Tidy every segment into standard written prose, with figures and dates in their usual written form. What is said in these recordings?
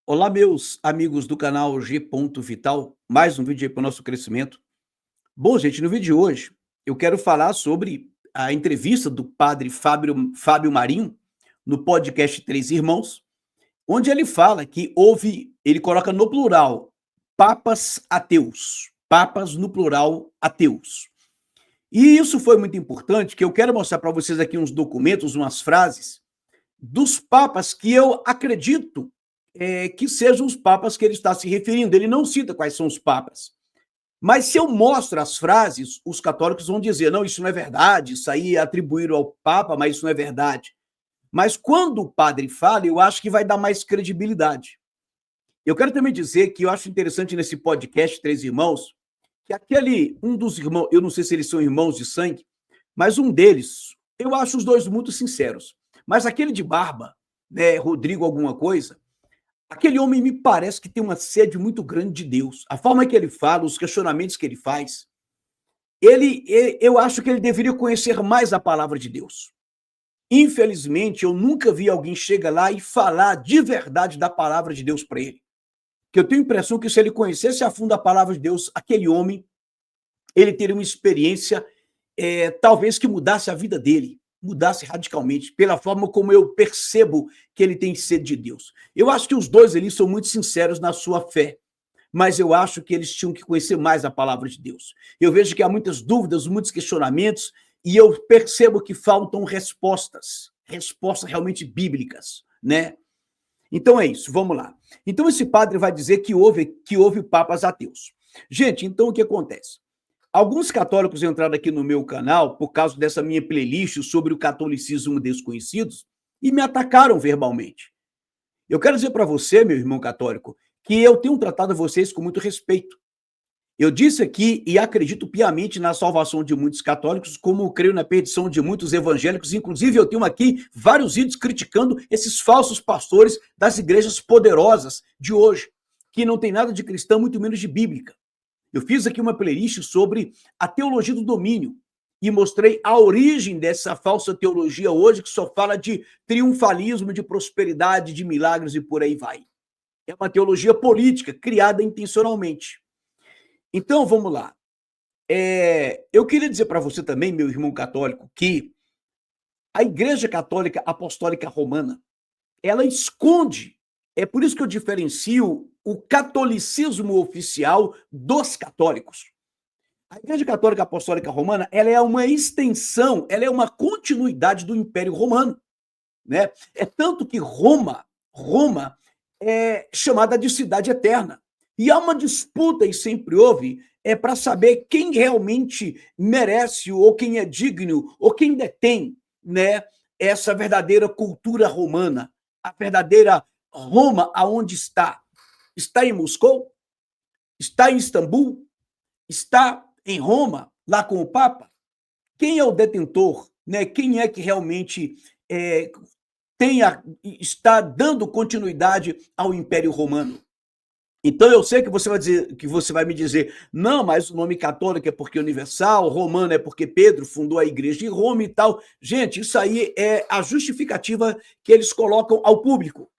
Olá, meus amigos do canal G. Vital, mais um vídeo aí para o nosso crescimento. Bom, gente, no vídeo de hoje eu quero falar sobre a entrevista do padre Fábio Marinho no podcast Três Irmãos, onde ele fala que ele coloca no plural, papas no plural ateus. E isso foi muito importante, que eu quero mostrar para vocês aqui uns documentos, umas frases dos papas que eu acredito que sejam os papas que ele está se referindo. Ele não cita quais são os papas. Mas se eu mostro as frases, os católicos vão dizer, não, isso não é verdade, isso aí é atribuído ao Papa, mas isso não é verdade. Mas quando o padre fala, eu acho que vai dar mais credibilidade. Eu quero também dizer que eu acho interessante nesse podcast Três Irmãos, que um dos irmãos, eu não sei se eles são irmãos de sangue, mas um deles, eu acho os dois muito sinceros. Mas aquele de barba, né, Rodrigo alguma coisa, aquele homem me parece que tem uma sede muito grande de Deus. A forma que ele fala, os questionamentos que ele faz, eu acho que ele deveria conhecer mais a palavra de Deus. Infelizmente, eu nunca vi alguém chegar lá e falar de verdade da palavra de Deus para ele. Que eu tenho a impressão que se ele conhecesse a fundo a palavra de Deus, aquele homem, ele teria uma experiência, talvez que mudasse a vida dele, mudasse radicalmente, pela forma como eu percebo que ele tem sede de Deus. Eu acho que os dois ali são muito sinceros na sua fé, mas eu acho que eles tinham que conhecer mais a palavra de Deus. Eu vejo que há muitas dúvidas, muitos questionamentos, e eu percebo que faltam respostas realmente bíblicas, né? Então é isso, vamos lá. Então esse padre vai dizer que houve papas ateus. Gente, então o que acontece? Alguns católicos entraram aqui no meu canal por causa dessa minha playlist sobre o catolicismo desconhecidos e me atacaram verbalmente. Eu quero dizer para você, meu irmão católico, que eu tenho tratado vocês com muito respeito. Eu disse aqui e acredito piamente na salvação de muitos católicos, como creio na perdição de muitos evangélicos. Inclusive, eu tenho aqui vários vídeos criticando esses falsos pastores das igrejas poderosas de hoje, que não tem nada de cristão, muito menos de bíblica. Eu fiz aqui uma playlist sobre a teologia do domínio e mostrei a origem dessa falsa teologia hoje, que só fala de triunfalismo, de prosperidade, de milagres e por aí vai. É uma teologia política criada intencionalmente. Então, vamos lá. Eu queria dizer para você também, meu irmão católico, que a Igreja Católica Apostólica Romana, ela esconde, é por isso que eu diferencio o catolicismo oficial dos católicos. A Igreja Católica Apostólica Romana, ela é uma extensão, ela é uma continuidade do Império Romano, né? É tanto que Roma é chamada de cidade eterna. E há uma disputa, e sempre houve, para saber quem realmente merece, ou quem é digno, ou quem detém, né, essa verdadeira cultura romana, a verdadeira Roma, aonde está? Está em Moscou? Está em Istambul? Está em Roma, lá com o Papa? Quem é o detentor? Né? Quem é que realmente está dando continuidade ao Império Romano? Então eu sei que você vai dizer, que você vai me dizer, não, mas o nome católico é porque universal, romano é porque Pedro fundou a igreja em Roma e tal. Gente, isso aí é a justificativa que eles colocam ao público.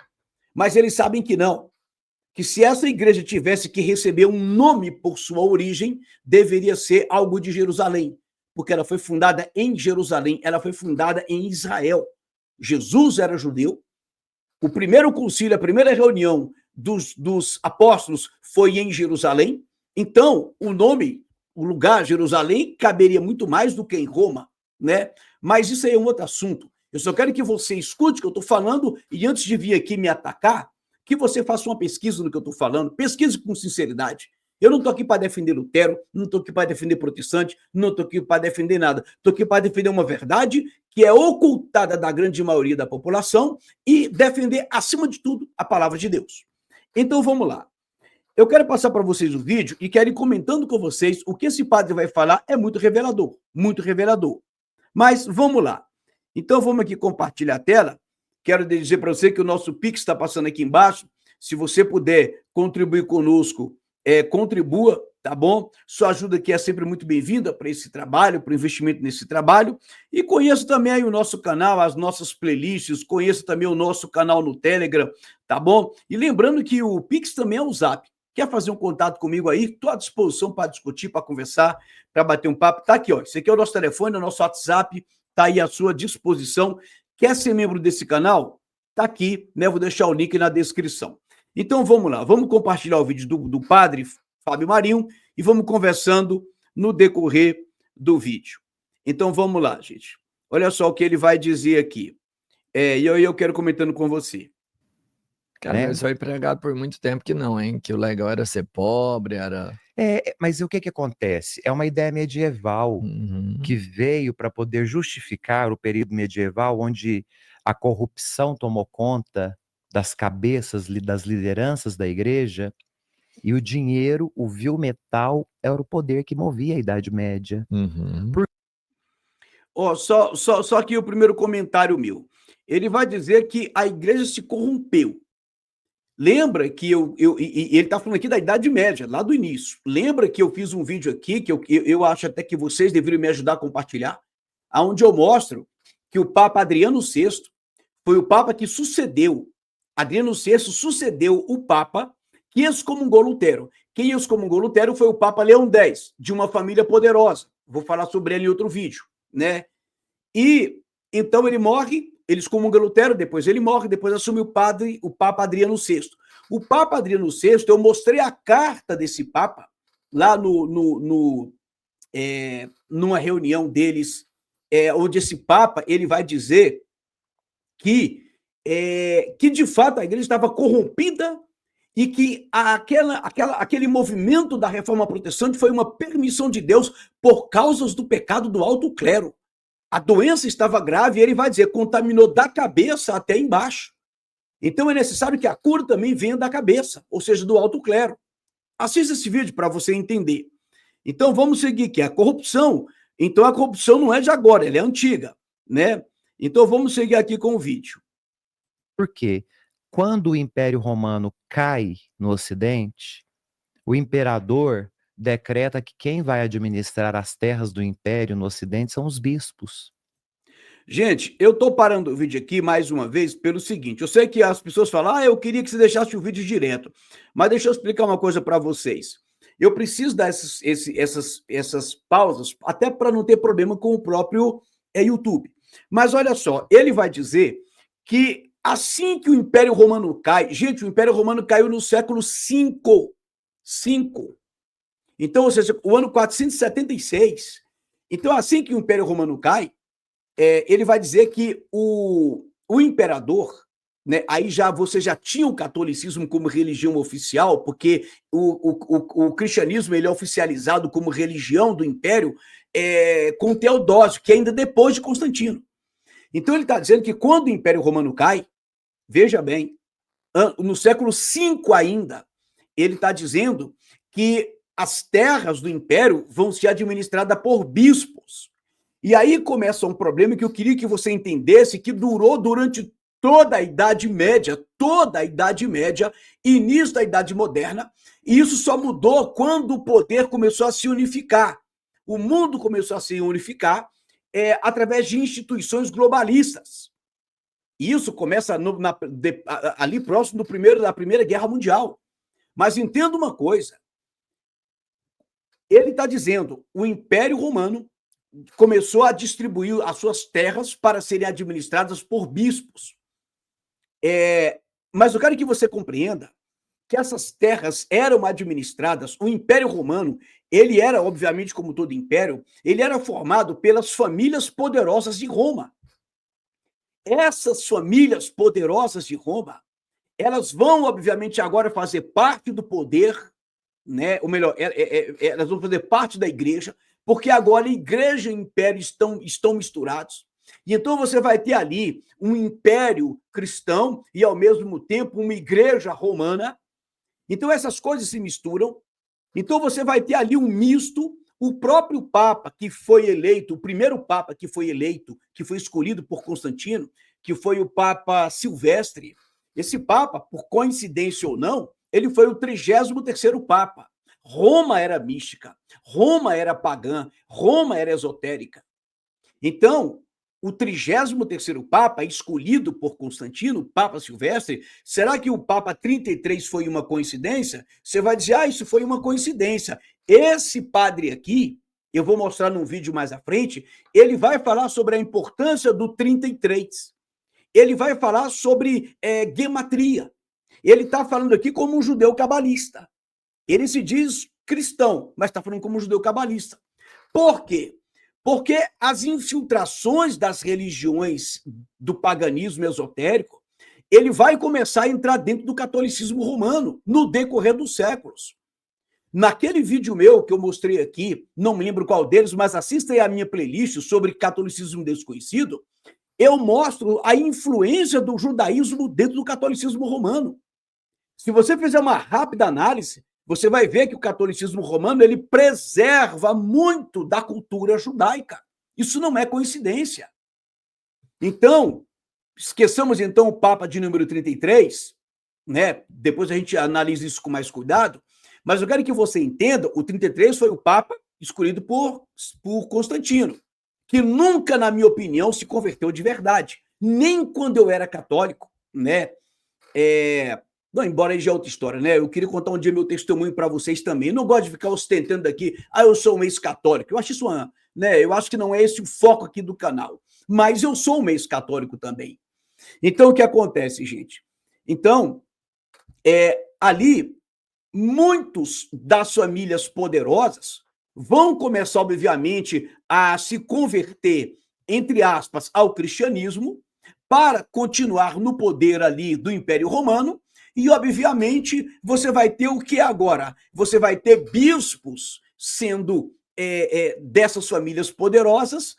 Mas eles sabem que não. Que se essa igreja tivesse que receber um nome por sua origem, deveria ser algo de Jerusalém, porque ela foi fundada em Jerusalém, ela foi fundada em Israel. Jesus era judeu. O primeiro concílio, a primeira reunião dos apóstolos foi em Jerusalém. Então, o nome, o lugar Jerusalém, caberia muito mais do que em Roma, né? Mas isso aí é um outro assunto. Eu só quero que você escute o que eu estou falando e antes de vir aqui me atacar, que você faça uma pesquisa no que eu estou falando, pesquise com sinceridade. Eu não estou aqui para defender Lutero, não estou aqui para defender protestante, não estou aqui para defender nada. Estou aqui para defender uma verdade que é ocultada da grande maioria da população e defender, acima de tudo, a palavra de Deus. Então, vamos lá. Eu quero passar para vocês o vídeo e quero ir comentando com vocês o que esse padre vai falar é muito revelador, muito revelador. Mas vamos lá. Então, vamos aqui compartilhar a tela. Quero dizer para você que o nosso Pix está passando aqui embaixo. Se você puder contribuir conosco, contribua. tá bom? Sua ajuda aqui é sempre muito bem-vinda para esse trabalho, para o investimento nesse trabalho. E conheça também aí o nosso canal, as nossas playlists, conheça também o nosso canal no Telegram, tá bom? E lembrando que o Pix também é o Zap. Quer fazer um contato comigo aí? Estou à disposição para discutir, para conversar, para bater um papo. Tá aqui, ó. Esse aqui é o nosso telefone, o nosso WhatsApp, tá aí à sua disposição. Quer ser membro desse canal? Tá aqui, né? Vou deixar o link na descrição. Então vamos lá, vamos compartilhar o vídeo do padre Fábio Marinho e vamos conversando no decorrer do vídeo. Então vamos lá, gente. Olha só o que ele vai dizer aqui. E eu quero comentando com você. Cara, mas foi pregado por muito tempo que não, hein? Que o legal era ser pobre, era... Mas o que acontece? É uma ideia medieval que veio para poder justificar o período medieval, onde a corrupção tomou conta das cabeças, das lideranças da igreja, e o dinheiro, o vil metal, era o poder que movia a Idade Média. Só aqui o primeiro comentário meu. Ele vai dizer que a igreja se corrompeu. Lembra que ele está falando aqui da Idade Média, lá do início. Lembra que eu fiz um vídeo aqui, que eu acho até que vocês deveriam me ajudar a compartilhar, onde eu mostro que o Papa Adriano VI foi o Papa que sucedeu. Adriano VI sucedeu o Papa que excomungou Lutero. Quem excomungou Lutero foi o Papa Leão X, de uma família poderosa. Vou falar sobre ele em outro vídeo, né? E então ele morre, ele excomunga Lutero, depois ele morre, depois assume o Papa Adriano VI. O Papa Adriano VI, eu mostrei a carta desse Papa lá numa reunião deles, onde esse Papa ele vai dizer que de fato a igreja estava corrompida e que aquele movimento da reforma protestante foi uma permissão de Deus por causas do pecado do alto clero. A doença estava grave e ele vai dizer, contaminou da cabeça até embaixo. Então é necessário que a cura também venha da cabeça, ou seja, do alto clero. Assista esse vídeo para você entender. Então vamos seguir aqui. A corrupção não é de agora, ela é antiga, né? Então vamos seguir aqui com o vídeo. Por quê? Quando o Império Romano cai no Ocidente, o imperador decreta que quem vai administrar as terras do Império no Ocidente são os bispos. Gente, eu estou parando o vídeo aqui mais uma vez pelo seguinte, eu sei que as pessoas falam, eu queria que você deixasse o vídeo direto, mas deixa eu explicar uma coisa para vocês. Eu preciso dar essas pausas, até para não ter problema com o próprio YouTube. Mas olha só, ele vai dizer que assim que o Império Romano cai, gente, o Império Romano caiu no século V. Então, ou seja, o ano 476. Então, assim que o Império Romano cai, ele vai dizer que o imperador, né, aí você já tinha o catolicismo como religião oficial, porque o cristianismo ele é oficializado como religião do império com Teodósio, que é ainda depois de Constantino. Então ele está dizendo que quando o Império Romano cai, veja bem, no século V ainda, ele está dizendo que as terras do império vão ser administradas por bispos. E aí começa um problema que eu queria que você entendesse, que durou durante toda a Idade Média, início da Idade Moderna, e isso só mudou quando o poder começou a se unificar. O mundo começou a se unificar através de instituições globalistas. Isso começa ali próximo da Primeira Guerra Mundial. Mas entenda uma coisa, ele está dizendo, o Império Romano começou a distribuir as suas terras para serem administradas por bispos. Mas eu quero que você compreenda que essas terras eram administradas, o Império Romano, ele era, obviamente, como todo império, ele era formado pelas famílias poderosas de Roma. Essas famílias poderosas de Roma, elas vão, obviamente, agora fazer parte do poder, né? Ou melhor, elas vão fazer parte da igreja, porque agora a igreja e o império estão misturados. E então você vai ter ali um império cristão e, ao mesmo tempo, uma igreja romana. Então essas coisas se misturam. Então você vai ter ali um misto. O próprio Papa que foi eleito, o primeiro Papa que foi eleito, que foi escolhido por Constantino, que foi o Papa Silvestre, esse Papa, por coincidência ou não, ele foi o 33º Papa. Roma era mística, Roma era pagã, Roma era esotérica. Então, o 33º Papa, escolhido por Constantino, Papa Silvestre, será que o Papa 33 foi uma coincidência? Você vai dizer, isso foi uma coincidência. Esse padre aqui, eu vou mostrar num vídeo mais à frente, ele vai falar sobre a importância do 33. Ele vai falar sobre gematria. Ele está falando aqui como um judeu cabalista. Ele se diz cristão, mas está falando como um judeu cabalista. Por quê? Porque as infiltrações das religiões do paganismo esotérico, ele vai começar a entrar dentro do catolicismo romano no decorrer dos séculos. Naquele vídeo meu que eu mostrei aqui, não me lembro qual deles, mas assista aí a minha playlist sobre catolicismo desconhecido, eu mostro a influência do judaísmo dentro do catolicismo romano. Se você fizer uma rápida análise, você vai ver que o catolicismo romano ele preserva muito da cultura judaica. Isso não é coincidência. Então, esqueçamos então o Papa de número 33, né? Depois a gente analisa isso com mais cuidado, mas eu quero que você entenda, o 33 foi o Papa escolhido por Constantino, que nunca, na minha opinião, se converteu de verdade, nem quando eu era católico, né? Não, embora aí já é outra história, né? Eu queria contar um dia meu testemunho para vocês também. Eu não gosto de ficar ostentando aqui, eu sou um ex-católico. Eu acho isso, né? Eu acho que não é esse o foco aqui do canal. Mas eu sou um ex-católico também. Então, o que acontece, gente? Então, ali, muitos das famílias poderosas vão começar, obviamente, a se converter, entre aspas, ao cristianismo, para continuar no poder ali do Império Romano. E, obviamente, você vai ter o que agora? Você vai ter bispos sendo dessas famílias poderosas,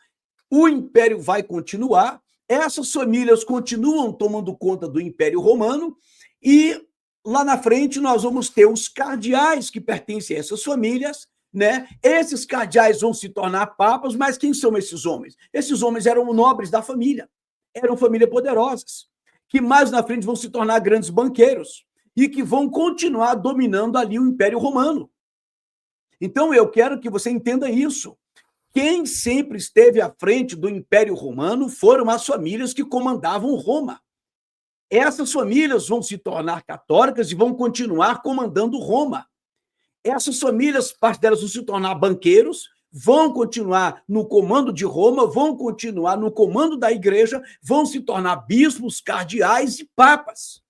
o Império vai continuar, essas famílias continuam tomando conta do Império Romano, e lá na frente nós vamos ter os cardeais que pertencem a essas famílias, né? Esses cardeais vão se tornar papas, mas quem são esses homens? Esses homens eram nobres da família, eram famílias poderosas, que mais na frente vão se tornar grandes banqueiros e que vão continuar dominando ali o Império Romano. Então, eu quero que você entenda isso. Quem sempre esteve à frente do Império Romano foram as famílias que comandavam Roma. Essas famílias vão se tornar católicas e vão continuar comandando Roma. Essas famílias, parte delas vão se tornar banqueiros, vão continuar no comando de Roma, vão continuar no comando da igreja, vão se tornar bispos, cardeais e papas.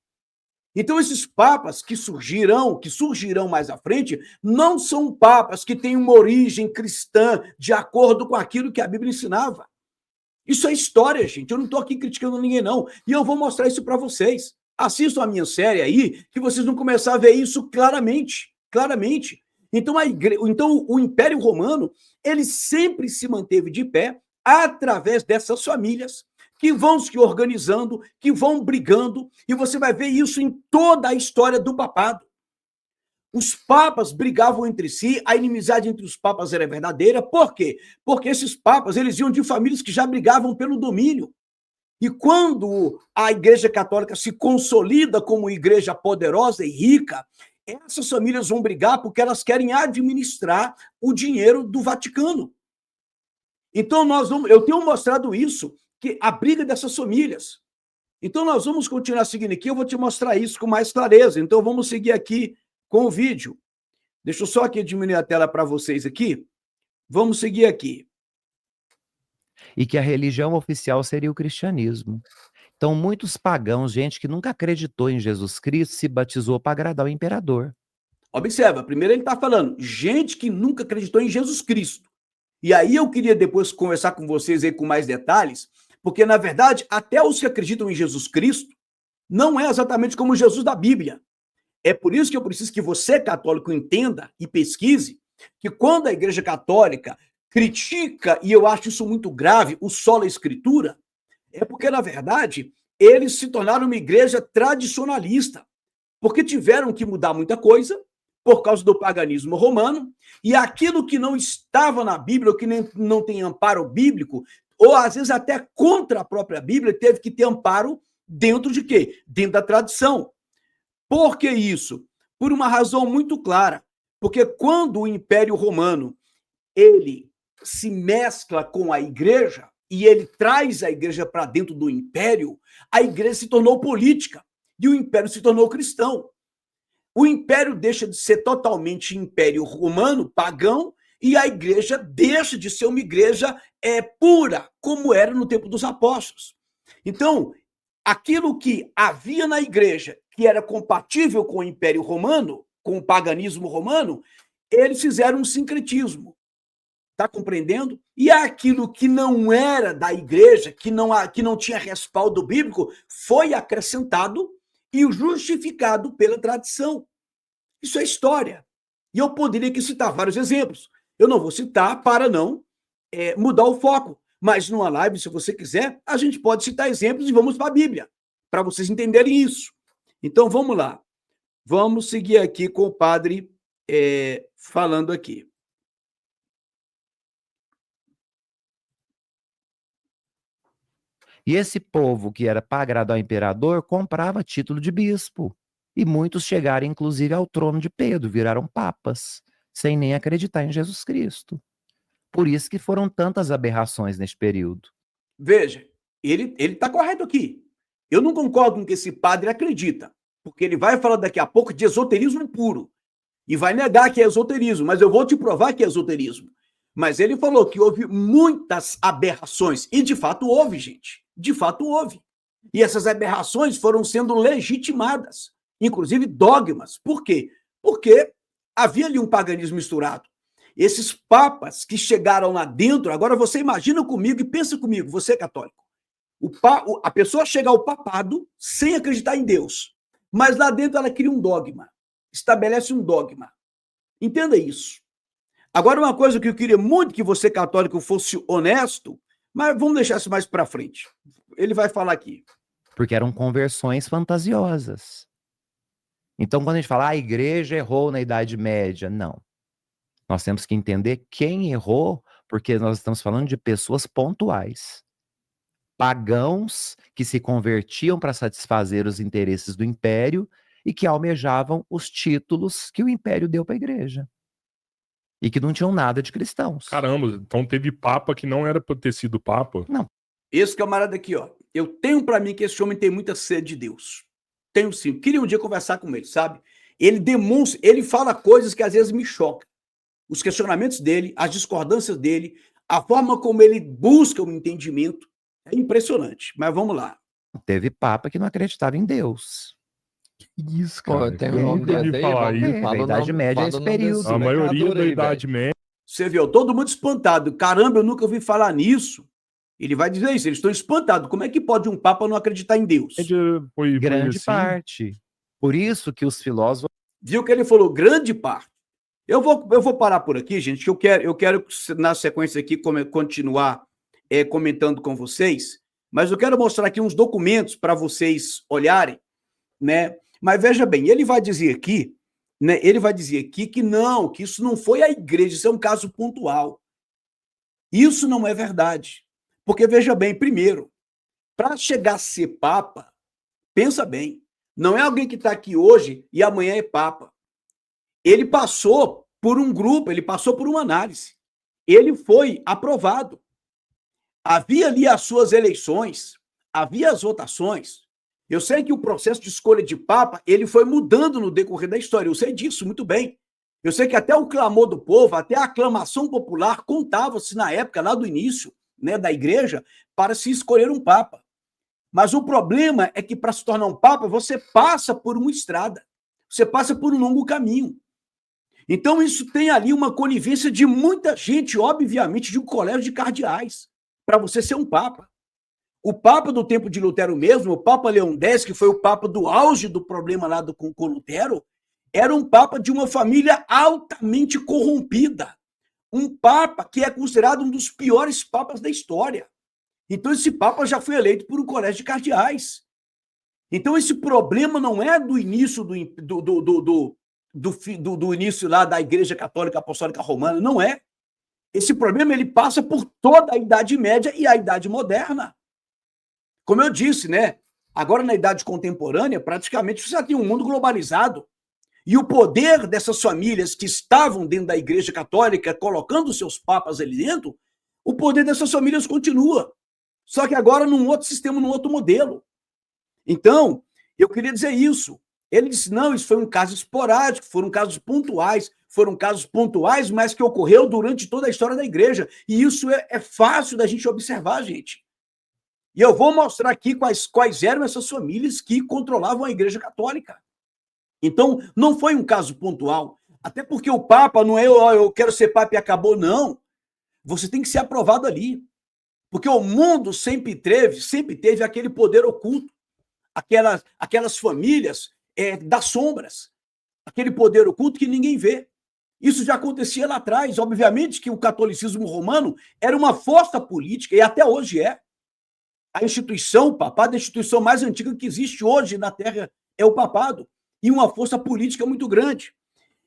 Então, esses papas que surgirão mais à frente, não são papas que têm uma origem cristã de acordo com aquilo que a Bíblia ensinava. Isso é história, gente. Eu não estou aqui criticando ninguém, não. E eu vou mostrar isso para vocês. Assistam a minha série aí, que vocês vão começar a ver isso claramente. Claramente. Então, o Império Romano, ele sempre se manteve de pé através dessas famílias que vão se organizando, que vão brigando, e você vai ver isso em toda a história do papado. Os papas brigavam entre si, a inimizade entre os papas era verdadeira. Por quê? Porque esses papas, eles iam de famílias que já brigavam pelo domínio. E quando a Igreja Católica se consolida como igreja poderosa e rica, essas famílias vão brigar porque elas querem administrar o dinheiro do Vaticano. Então, eu tenho mostrado isso, que a briga dessas famílias. Então, nós vamos continuar seguindo aqui, eu vou te mostrar isso com mais clareza. Então, vamos seguir aqui com o vídeo. Deixa eu só aqui diminuir a tela para vocês aqui. Vamos seguir aqui. E que a religião oficial seria o cristianismo. Então, muitos pagãos, gente que nunca acreditou em Jesus Cristo, se batizou para agradar o imperador. Observa, primeiro ele está falando, gente que nunca acreditou em Jesus Cristo. E aí eu queria depois conversar com vocês aí com mais detalhes, porque, na verdade, até os que acreditam em Jesus Cristo, não é exatamente como Jesus da Bíblia. É por isso que eu preciso que você, católico, entenda e pesquise que quando a Igreja Católica critica, e eu acho isso muito grave, o sola escritura, é porque, na verdade, eles se tornaram uma igreja tradicionalista, porque tiveram que mudar muita coisa por causa do paganismo romano, e aquilo que não estava na Bíblia, ou que não tem amparo bíblico, ou às vezes até contra a própria Bíblia, teve que ter amparo dentro de quê? Dentro da tradição. Por que isso? Por uma razão muito clara. Porque quando o Império Romano ele se mescla com a igreja e ele traz a igreja para dentro do império, a igreja se tornou política e o império se tornou cristão. O império deixa de ser totalmente império romano, pagão, e a igreja deixa de ser uma igreja pura, como era no tempo dos apóstolos. Então, aquilo que havia na igreja, que era compatível com o Império Romano, com o paganismo romano, eles fizeram um sincretismo. Está compreendendo? E aquilo que não era da igreja, que não tinha respaldo bíblico, foi acrescentado e justificado pela tradição. Isso é história. E eu poderia aqui citar vários exemplos. Eu não vou citar para não mudar o foco. Mas numa live, se você quiser, a gente pode citar exemplos e vamos para a Bíblia, para vocês entenderem isso. Então, vamos lá. Vamos seguir aqui com o padre falando aqui. E esse povo que era para agradar ao imperador comprava título de bispo. E muitos chegaram, inclusive, ao trono de Pedro, viraram papas, sem nem acreditar em Jesus Cristo. Por isso que foram tantas aberrações neste período. Veja, ele está correto aqui. Eu não concordo com o que esse padre acredita, porque ele vai falar daqui a pouco de esoterismo puro e vai negar que é esoterismo, mas eu vou te provar que é esoterismo. Mas ele falou que houve muitas aberrações, e de fato houve, gente. De fato houve. E essas aberrações foram sendo legitimadas, inclusive dogmas. Por quê? Porque havia ali um paganismo misturado. Esses papas que chegaram lá dentro, agora você imagina comigo e pensa comigo, você é católico. A pessoa chega ao papado sem acreditar em Deus, mas lá dentro ela cria um dogma, estabelece um dogma. Entenda isso. Agora, uma coisa que eu queria muito que você, católico, fosse honesto, mas vamos deixar isso mais para frente. Ele vai falar aqui. Porque eram conversões fantasiosas. Então, quando a gente fala, a igreja errou na Idade Média, não. Nós temos que entender quem errou, porque nós estamos falando de pessoas pontuais. Pagãos que se convertiam para satisfazer os interesses do império e que almejavam os títulos que o império deu para a igreja. E que não tinham nada de cristãos. Caramba, então teve papa que não era para ter sido papa? Não. Esse camarada aqui, ó. Eu tenho para mim que esse homem tem muita sede de Deus. Tenho sim. Queria um dia conversar com ele, sabe? Ele demonstra, ele fala coisas que às vezes me chocam. Os questionamentos dele, as discordâncias dele, a forma como ele busca o entendimento é impressionante. Mas vamos lá. Teve papa que não acreditava em Deus. Isso, Pô, cara. tem Eu um nunca ouvi falar isso. A Idade Média é esse período. A maioria da Idade Média. Você viu, todo mundo espantado. Caramba, eu nunca ouvi falar nisso. Ele vai dizer isso, eles estão espantados. Como é que pode um papa não acreditar em Deus? Foi Grande assim. parte. Por isso que os filósofos... Viu que ele falou grande parte. Eu vou parar por aqui, gente, que eu quero na sequência aqui, continuar comentando com vocês, mas eu quero mostrar aqui uns documentos para vocês olharem, né? Mas veja bem, ele vai dizer aqui, né? Ele vai dizer aqui que não, que isso não foi a igreja, isso é um caso pontual. Isso não é verdade. Porque, veja bem, primeiro, para chegar a ser papa, pensa bem, não é alguém que está aqui hoje e amanhã é papa. Ele passou por um grupo, ele passou por uma análise. Ele foi aprovado. Havia ali as suas eleições, havia as votações. Eu sei que o processo de escolha de papa, ele foi mudando no decorrer da história, eu sei disso muito bem. Eu sei que até o clamor do povo, até a aclamação popular contava-se na época, lá do início, né, da igreja, para se escolher um papa. Mas o problema é que para se tornar um papa, você passa por uma estrada, você passa por um longo caminho. Então isso tem ali uma conivência de muita gente, obviamente, de um colégio de cardeais, para você ser um papa. O papa do tempo de Lutero mesmo, o Papa Leão X, que foi o papa do auge do problema lá com Lutero, era um papa de uma família altamente corrompida. Um papa que é considerado um dos piores papas da história. Então esse papa já foi eleito por um colégio de cardeais. Então esse problema não é do início do início lá da Igreja Católica Apostólica Romana, não é. Esse problema ele passa por toda a Idade Média e a Idade Moderna. Como eu disse, né? Agora na Idade Contemporânea, praticamente você já tem um mundo globalizado. E o poder dessas famílias que estavam dentro da Igreja Católica, colocando seus papas ali dentro, o poder dessas famílias continua. Só que agora num outro sistema, num outro modelo. Então, eu queria dizer isso. Ele disse, não, isso foi um caso esporádico, foram casos pontuais, mas que ocorreu durante toda a história da igreja. E isso é fácil da gente observar, gente. E eu vou mostrar aqui quais eram essas famílias que controlavam a Igreja Católica. Então, não foi um caso pontual. Até porque o Papa não é, eu quero ser Papa e acabou, não. Você tem que ser aprovado ali. Porque o mundo sempre teve aquele poder oculto. Aquelas famílias das sombras. Aquele poder oculto que ninguém vê. Isso já acontecia lá atrás. Obviamente que o catolicismo romano era uma força política, e até hoje é. A instituição, o papado, a instituição mais antiga que existe hoje na Terra é o papado. E uma força política muito grande.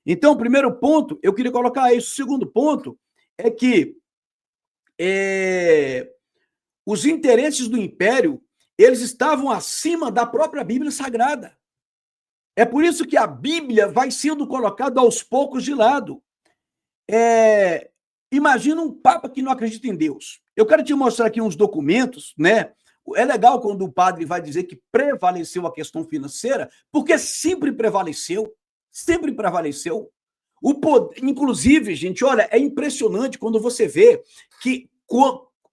Então, o primeiro ponto, eu queria colocar isso. O segundo ponto é que os interesses do império, eles estavam acima da própria Bíblia Sagrada. É por isso que a Bíblia vai sendo colocada aos poucos de lado. Imagina um papa que não acredita em Deus. Eu quero te mostrar aqui uns documentos, né? É legal quando o padre vai dizer que prevaleceu a questão financeira, porque sempre prevaleceu. Sempre prevaleceu. O poder, inclusive, gente, olha, é impressionante quando você vê que,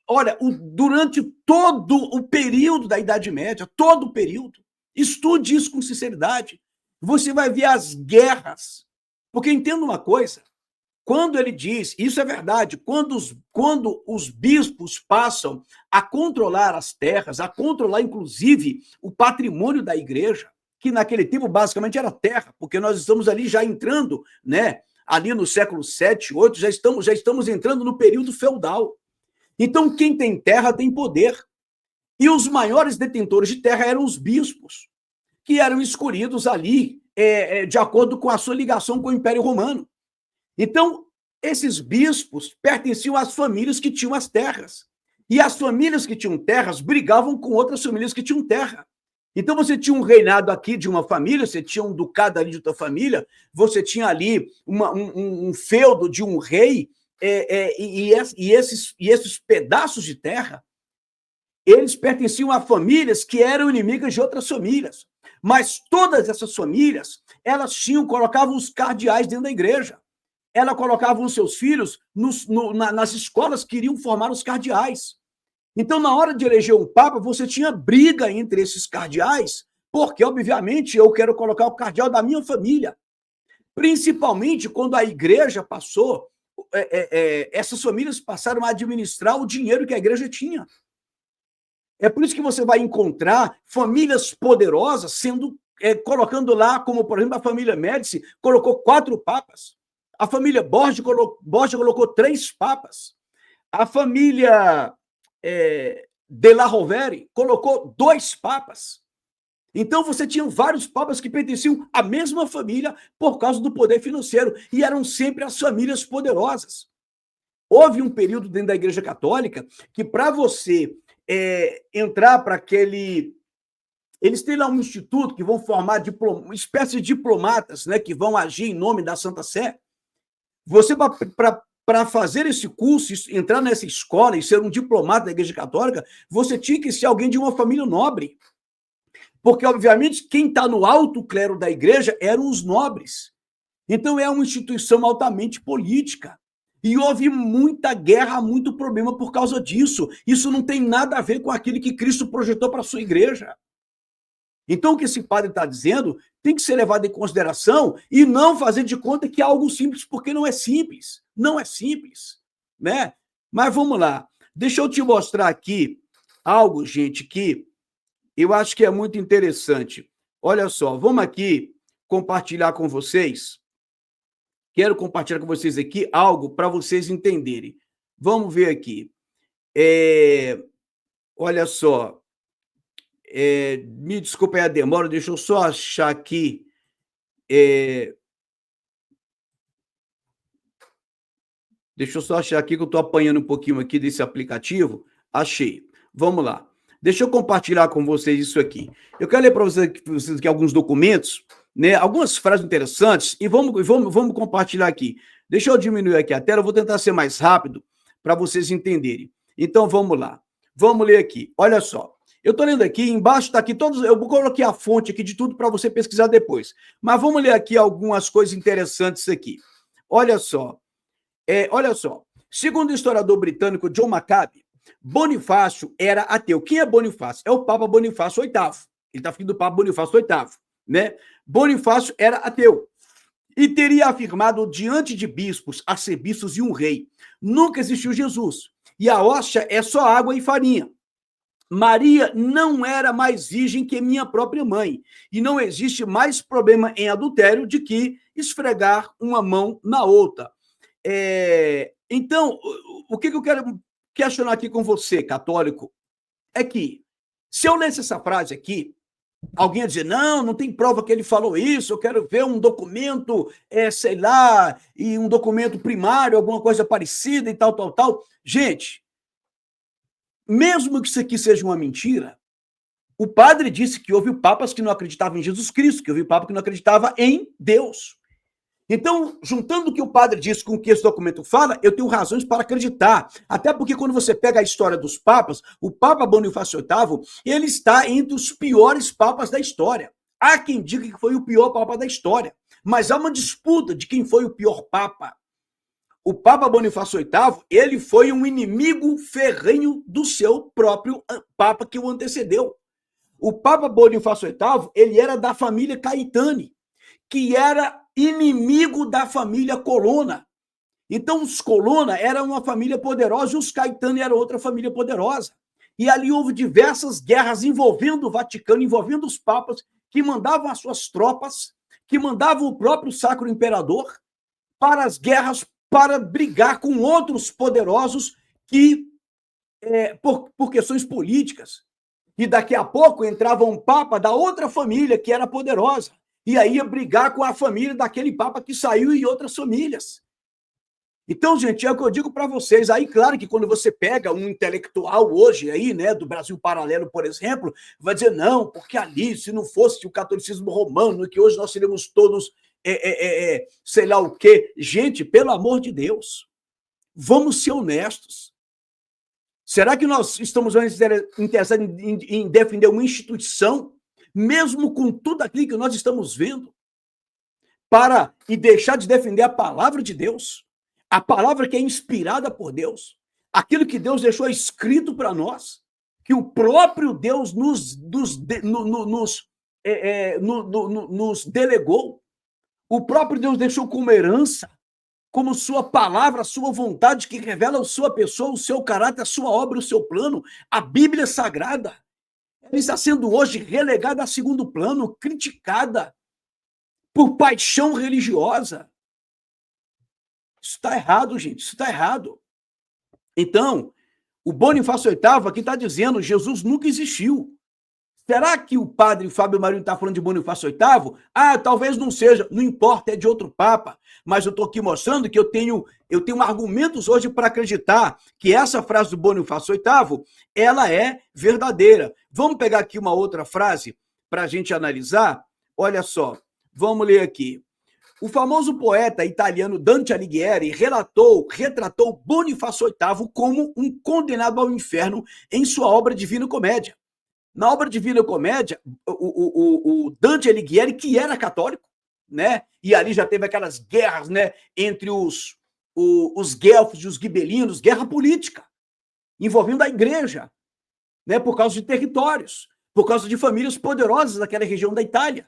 olha, durante todo o período da Idade Média, todo o período, estude isso com sinceridade, você vai ver as guerras. Porque entenda uma coisa, quando ele diz, isso é verdade, quando os bispos passam a controlar as terras, a controlar, inclusive, o patrimônio da igreja, que naquele tempo basicamente era terra, porque nós estamos ali já entrando, né, ali no século VII, VIII, já estamos entrando no período feudal. Então, quem tem terra tem poder. E os maiores detentores de terra eram os bispos, que eram escolhidos ali de acordo com a sua ligação com o Império Romano. Então, esses bispos pertenciam às famílias que tinham as terras. E as famílias que tinham terras brigavam com outras famílias que tinham terra. Então, você tinha um reinado aqui de uma família, você tinha um ducado ali de outra família, você tinha ali um feudo de um rei, e esses pedaços de terra, eles pertenciam a famílias que eram inimigas de outras famílias. Mas todas essas famílias, elas colocavam os cardeais dentro da igreja. Ela colocava os seus filhos nas escolas que iriam formar os cardeais. Então, na hora de eleger um papa, você tinha briga entre esses cardeais, porque, obviamente, eu quero colocar o cardeal da minha família. Principalmente quando a igreja passou, essas famílias passaram a administrar o dinheiro que a igreja tinha. É por isso que você vai encontrar famílias poderosas colocando lá, como, por exemplo, a família Médici colocou 4 papas. A família Borgia colocou 3 papas. A família de la Rovere colocou 2 papas. Então, você tinha vários papas que pertenciam à mesma família por causa do poder financeiro. E eram sempre as famílias poderosas. Houve um período dentro da Igreja Católica que, para você entrar para aquele... Eles têm lá um instituto que vão formar uma espécie de diplomatas, né, que vão agir em nome da Santa Sé. Você, para fazer esse curso, entrar nessa escola e ser um diplomata da Igreja Católica, você tinha que ser alguém de uma família nobre. Porque, obviamente, quem está no alto clero da igreja eram os nobres. Então, é uma instituição altamente política. E houve muita guerra, muito problema por causa disso. Isso não tem nada a ver com aquilo que Cristo projetou para a sua igreja. Então, o que esse padre está dizendo tem que ser levado em consideração e não fazer de conta que é algo simples, porque não é simples. Não é simples, né? Mas vamos lá. Deixa eu te mostrar aqui algo, gente, que eu acho que é muito interessante. Olha só, vamos aqui compartilhar com vocês. Quero compartilhar com vocês aqui algo para vocês entenderem. Vamos ver aqui. Olha só. Me desculpe a demora, deixa eu só achar aqui. Deixa eu só achar aqui que eu estou apanhando um pouquinho aqui desse aplicativo. Achei. Vamos lá. Deixa eu compartilhar com vocês isso aqui. Eu quero ler para vocês aqui alguns documentos né, algumas frases interessantes e vamos compartilhar aqui. Deixa eu diminuir aqui a tela, eu vou tentar ser mais rápido para vocês entenderem. Então, vamos lá. Vamos ler aqui. Olha só. Eu estou lendo aqui, embaixo está aqui todos. Eu coloquei a fonte aqui de tudo para você pesquisar depois. Mas vamos ler aqui algumas coisas interessantes aqui. Olha só. Olha só. Segundo o historiador britânico John Maccabe, Bonifácio era ateu. Quem é Bonifácio? É o Papa Bonifácio VIII. Ele está falando do Papa Bonifácio VIII, né? Bonifácio era ateu e teria afirmado diante de bispos, arcebispos e um rei: nunca existiu Jesus, e a hóstia é só água e farinha. Maria não era mais virgem que minha própria mãe, e não existe mais problema em adultério de que esfregar uma mão na outra. Então, o que eu quero questionar aqui com você, católico, é que, se eu lesse essa frase aqui, alguém ia dizer, não tem prova que ele falou isso, eu quero ver um documento, sei lá, e um documento primário, alguma coisa parecida e tal. Gente, mesmo que isso aqui seja uma mentira, o padre disse que houve papas que não acreditavam em Jesus Cristo, que houve papa que não acreditava em Deus. Então, juntando o que o padre disse com o que esse documento fala, eu tenho razões para acreditar. Até porque quando você pega a história dos papas, o Papa Bonifácio VIII, ele está entre os piores papas da história. Há quem diga que foi o pior papa da história, mas há uma disputa de quem foi o pior papa. O Papa Bonifácio VIII, ele foi um inimigo ferrenho do seu próprio papa que o antecedeu. O Papa Bonifácio VIII, ele era da família Caetani, que era inimigo da família Colonna. Então, os Colonna eram uma família poderosa e os Caetani eram outra família poderosa. E ali houve diversas guerras envolvendo o Vaticano, envolvendo os papas, que mandavam as suas tropas, que mandavam o próprio Sacro Imperador para as guerras, para brigar com outros poderosos que por questões políticas. E daqui a pouco entrava um papa da outra família que era poderosa. E aí ia brigar com a família daquele papa que saiu e outras famílias. Então, gente, é o que eu digo para vocês. Aí, claro que quando você pega um intelectual hoje aí, né, do Brasil Paralelo, por exemplo, vai dizer, não, porque ali, se não fosse o catolicismo romano, que hoje nós seríamos todos, sei lá o quê. Gente, pelo amor de Deus, vamos ser honestos. Será que nós estamos interessados em defender uma instituição, mesmo com tudo aquilo que nós estamos vendo, e deixar de defender a palavra de Deus, a palavra que é inspirada por Deus, aquilo que Deus deixou escrito para nós, que o próprio Deus nos delegou, o próprio Deus deixou como herança, como sua palavra, a sua vontade, que revela a sua pessoa, o seu caráter, a sua obra, o seu plano, a Bíblia Sagrada. Ela está sendo hoje relegada a segundo plano, criticada por paixão religiosa. Isso está errado, gente, isso está errado. Então, o Bonifácio VIII aqui está dizendo, Jesus nunca existiu. Será que o padre Fábio Marinho está falando de Bonifácio VIII? Talvez não seja, não importa, é de outro papa. Mas eu estou aqui mostrando que eu tenho argumentos hoje para acreditar que essa frase do Bonifácio VIII, ela é verdadeira. Vamos pegar aqui uma outra frase para a gente analisar? Olha só, vamos ler aqui. O famoso poeta italiano Dante Alighieri retratou Bonifácio VIII como um condenado ao inferno em sua obra Divina Comédia. Na obra Divina Comédia, o Dante Alighieri, que era católico, né? E ali já teve aquelas guerras, né, entre os guelfos e os gibelinos, guerra política, envolvendo a igreja, né, por causa de territórios, por causa de famílias poderosas daquela região da Itália.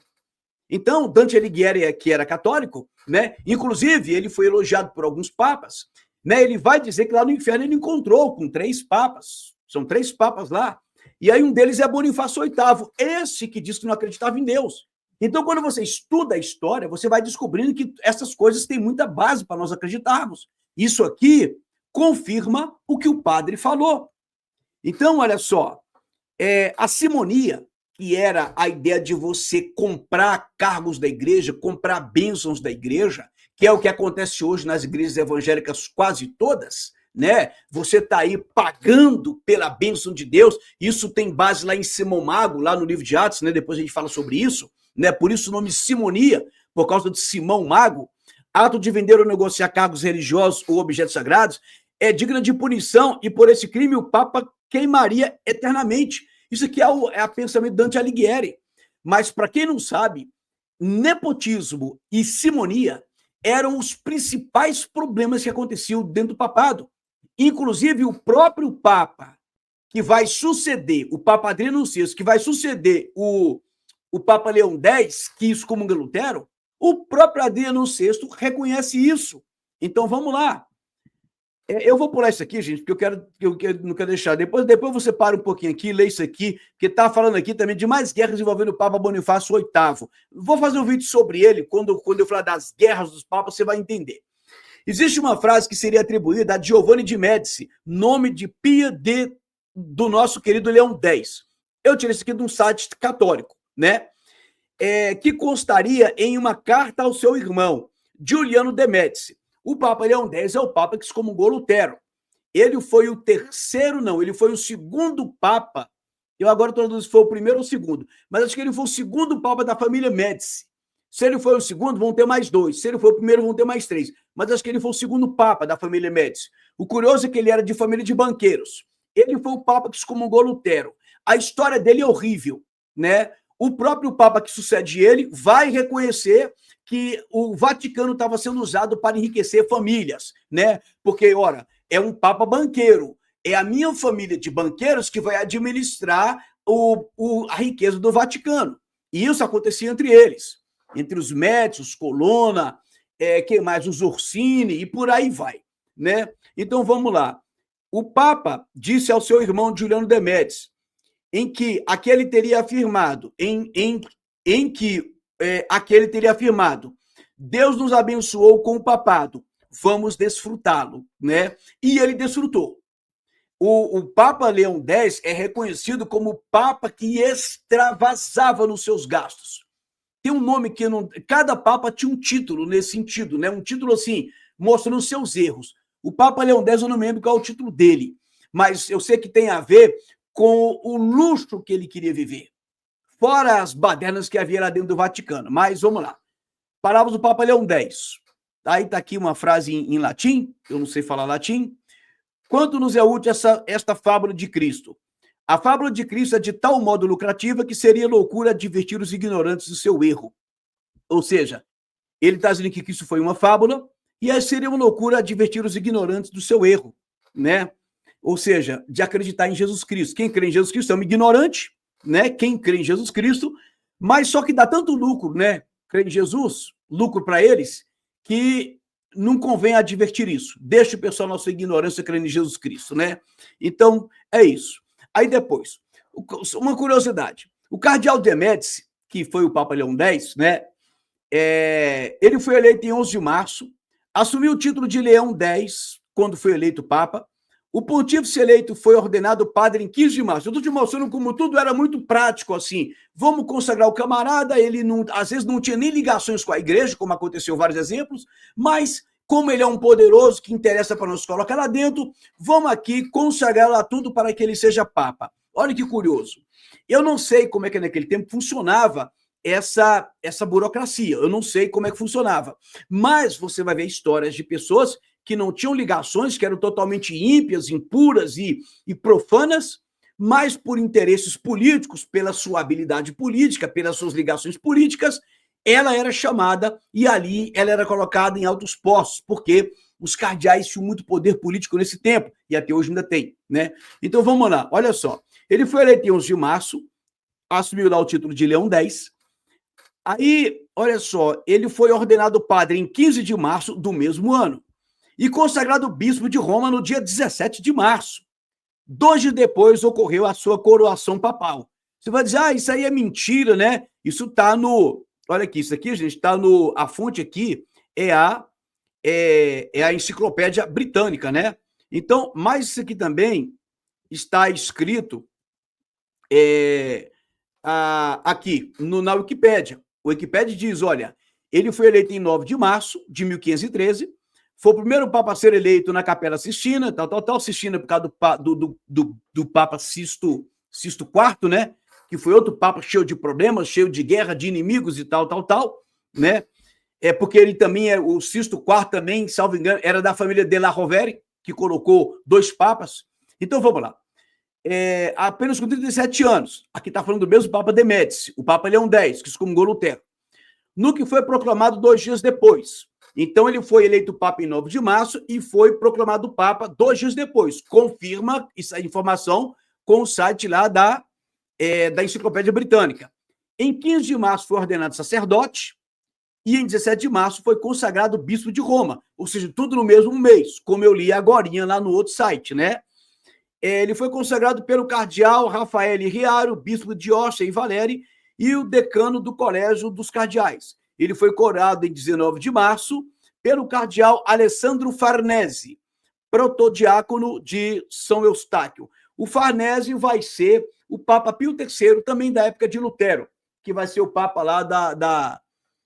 Então, Dante Alighieri, que era católico, né, inclusive ele foi elogiado por alguns papas, né, ele vai dizer que lá no inferno ele encontrou com 3 papas, são 3 papas lá, e aí um deles é Bonifácio VIII, esse que diz que não acreditava em Deus. Então, quando você estuda a história, você vai descobrindo que essas coisas têm muita base para nós acreditarmos. Isso aqui confirma o que o padre falou. Então, olha só, a simonia, que era a ideia de você comprar cargos da igreja, comprar bênçãos da igreja, que é o que acontece hoje nas igrejas evangélicas quase todas, né? Você está aí pagando pela bênção de Deus. Isso tem base lá em Simão Mago, lá no livro de Atos, né? Depois a gente fala sobre isso, né? Por isso o nome simonia, por causa de Simão Mago, ato de vender ou negociar cargos religiosos ou objetos sagrados, é digna de punição e por esse crime o Papa queimaria eternamente. Isso aqui é o pensamento de Dante Alighieri. Mas, para quem não sabe, nepotismo e simonia eram os principais problemas que aconteciam dentro do papado. Inclusive, o próprio Papa que vai suceder, o Papa Adriano VI, que vai suceder o Papa Leão X, que excomunga Lutero, o próprio Adriano VI reconhece isso. Então, vamos lá. Eu vou pular isso aqui, gente, porque eu não quero deixar. Depois você para um pouquinho aqui, lê isso aqui, porque está falando aqui também de mais guerras envolvendo o Papa Bonifácio VIII. Vou fazer um vídeo sobre ele, quando eu falar das guerras dos papas, você vai entender. Existe uma frase que seria atribuída a Giovanni de Médici, nome de Pia do nosso querido Leão X. Eu tirei isso aqui de um site católico, né? Que constaria em uma carta ao seu irmão, Giuliano de Médici. O Papa Leão X é o Papa que excomungou Lutero. Ele foi o terceiro, não, ele foi o segundo Papa. Eu agora estou dizendo se foi o primeiro ou o segundo, mas acho que ele foi o segundo Papa da família Médici. Se ele foi o segundo, vão ter mais 2. Se ele foi o primeiro, vão ter mais 3. Mas acho que ele foi o segundo Papa da família Médici. O curioso é que ele era de família de banqueiros. Ele foi o Papa que excomungou Lutero. A história dele é horrível, né? O próprio Papa que sucede ele vai reconhecer que o Vaticano estava sendo usado para enriquecer famílias, né? Porque, ora, é um Papa banqueiro. É a minha família de banqueiros que vai administrar a riqueza do Vaticano. E isso acontecia entre eles. Entre os Médici, os Colonna, quem mais? Os Orsini, e por aí vai, né? Então, vamos lá. O Papa disse ao seu irmão Giuliano de Médici, em que aquele teria afirmado, aquele teria afirmado, Deus nos abençoou com o papado, vamos desfrutá-lo, né? E ele desfrutou. O Papa Leão X é reconhecido como o Papa que extravasava nos seus gastos. Tem um nome que não... Cada Papa tinha um título nesse sentido, né? Um título assim, mostrando os seus erros. O Papa Leão X, eu não me lembro qual é o título dele, mas eu sei que tem a ver com o luxo que ele queria viver. Fora as badernas que havia lá dentro do Vaticano. Mas vamos lá. Palavras do Papa Leão X. Aí está aqui uma frase em latim, eu não sei falar latim. Quanto nos é útil esta fábula de Cristo? A fábula de Cristo é de tal modo lucrativa que seria loucura advertir os ignorantes do seu erro. Ou seja, ele está dizendo que Cristo foi uma fábula e aí seria uma loucura advertir os ignorantes do seu erro, né? Ou seja, de acreditar em Jesus Cristo. Quem crê em Jesus Cristo é um ignorante, né? Quem crê em Jesus Cristo, mas só que dá tanto lucro, né? Crê em Jesus, lucro para eles, que não convém advertir isso. Deixa o pessoal na sua ignorância crendo em Jesus Cristo, né? Então, é isso. Aí depois, uma curiosidade. O cardeal de Médici, que foi o Papa Leão X, né? Ele foi eleito em 11 de março, assumiu o título de Leão X quando foi eleito Papa. O pontífice eleito foi ordenado padre em 15 de março. Eu estou te mostrando como tudo era muito prático, assim. Vamos consagrar o camarada, ele não, às vezes não tinha nem ligações com a igreja, como aconteceu vários exemplos, mas como ele é um poderoso que interessa para nos colocar lá dentro, vamos aqui consagrar lá tudo para que ele seja Papa. Olha que curioso. Eu não sei como é que naquele tempo funcionava essa burocracia. Eu não sei como é que funcionava. Mas você vai ver histórias de pessoas que não tinham ligações, que eram totalmente ímpias, impuras e profanas, mas por interesses políticos, pela sua habilidade política, pelas suas ligações políticas, ela era chamada e ali ela era colocada em altos postos, porque os cardeais tinham muito poder político nesse tempo, e até hoje ainda tem, né? Então vamos lá, olha só. Ele foi eleito em 11 de março, assumiu lá o título de Leão X. Aí, olha só, ele foi ordenado padre em 15 de março do mesmo ano e consagrado bispo de Roma no dia 17 de março. 2 dias depois ocorreu a sua coroação papal. Você vai dizer, isso aí é mentira, né? Isso está no... Olha aqui, isso aqui, gente, está no... A fonte aqui é a enciclopédia britânica, né? Então, mas isso aqui também está escrito aqui na Wikipédia. O Wikipédia diz, olha, ele foi eleito em 9 de março de 1513, foi o primeiro Papa a ser eleito na Capela Sistina, Sistina por causa do Papa Sisto IV, né? que foi outro papa cheio de problemas, cheio de guerra, de inimigos e tal, né? É porque ele também o Sisto IV também, salvo engano, era da família de La Rovere, que colocou 2 papas. Então vamos lá. Apenas com 37 anos, aqui está falando do mesmo Papa de Médici, o Papa Leão X, que excomungou Lutero, no que foi proclamado 2 dias depois. Então ele foi eleito Papa em 9 de março e foi proclamado Papa 2 dias depois. Confirma essa informação com o site lá da Enciclopédia Britânica. Em 15 de março foi ordenado sacerdote e em 17 de março foi consagrado bispo de Roma, ou seja, tudo no mesmo mês, como eu li agorinha lá no outro site, né? Ele foi consagrado pelo cardeal Rafael Riaro, bispo de Ostia e Valeri, e o decano do Colégio dos Cardeais. Ele foi coroado em 19 de março pelo cardeal Alessandro Farnese, protodiácono de São Eustáquio. O Farnese vai ser o Papa Pio III, também da época de Lutero, que vai ser o Papa lá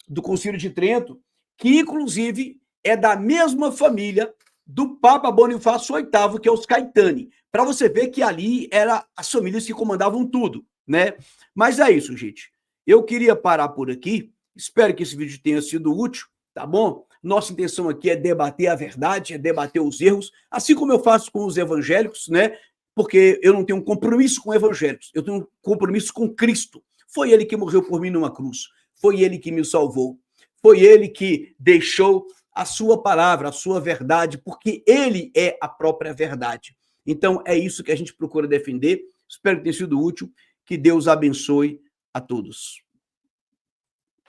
do Concílio de Trento, que inclusive é da mesma família do Papa Bonifácio VIII, que é os Caetani. Para você ver que ali eram as famílias que comandavam tudo, né? Mas é isso, gente. Eu queria parar por aqui. Espero que esse vídeo tenha sido útil, tá bom? Nossa intenção aqui é debater a verdade, é debater os erros, assim como eu faço com os evangélicos, né? Porque eu não tenho um compromisso com evangélicos, eu tenho um compromisso com Cristo. Foi ele que morreu por mim numa cruz, foi ele que me salvou, foi ele que deixou a sua palavra, a sua verdade, porque ele é a própria verdade. Então, é isso que a gente procura defender. Espero que tenha sido útil. Que Deus abençoe a todos.